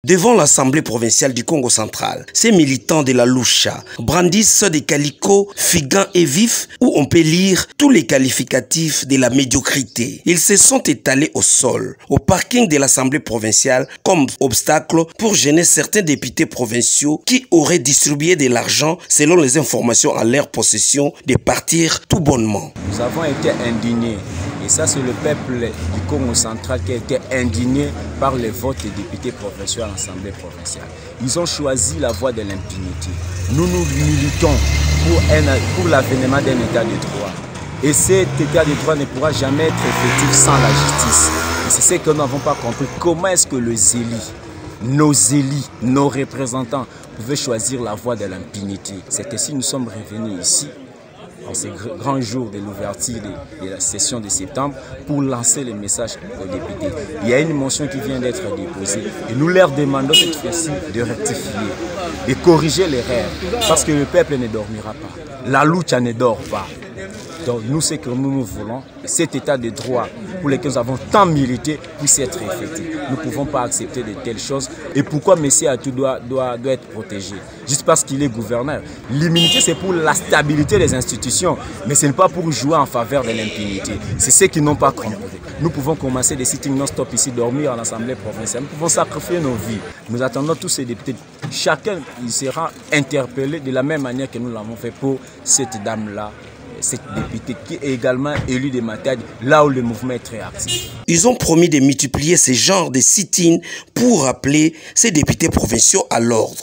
Devant l'Assemblée provinciale du Congo central, ces militants de la Lucha brandissent des calicots figants et vifs où on peut lire tous les qualificatifs de la médiocrité. Ils se sont étalés au sol, au parking de l'Assemblée provinciale comme obstacle pour gêner certains députés provinciaux qui auraient distribué de l'argent selon les informations en leur possession de partir tout bonnement. Nous avons été indignés. Et ça, c'est le peuple du Congo central qui a été indigné par les votes des députés provinciaux à l'Assemblée provinciale. Ils ont choisi la voie de l'impunité. Nous militons pour l'avènement d'un état de droit. Et cet état de droit ne pourra jamais être effectif sans la justice. Et c'est ce que nous n'avons pas compris. Comment est-ce que les élus, nos représentants pouvaient choisir la voie de l'impunité? C'est ainsi que nous sommes revenus ici, en ces grands jours de l'ouverture de la session de septembre, pour lancer le message aux députés. Il y a une motion qui vient d'être déposée et nous leur demandons cette fois-ci de rectifier, de corriger l'erreur, parce que le peuple ne dormira pas. La lucha ne dort pas. Donc nous, ce que nous voulons, cet état de droit pour lequel nous avons tant milité puisse être effectif. Nous ne pouvons pas accepter de telles choses. Et pourquoi M. Atou doit être protégé? Juste parce qu'il est gouverneur. L'immunité, c'est pour la stabilité des institutions, mais ce n'est pas pour jouer en faveur de l'impunité. C'est ceux qui n'ont pas compris. Nous pouvons commencer des sittings non-stop ici, dormir à l'Assemblée provinciale. Nous pouvons sacrifier nos vies. Nous attendons tous ces députés. Chacun il sera interpellé de la même manière que nous l'avons fait pour cette dame-là, cette députée qui est également élue de Matadi, là où le mouvement est très actif. Ils ont promis de multiplier ce genre de sit-in pour rappeler ces députés provinciaux à l'ordre.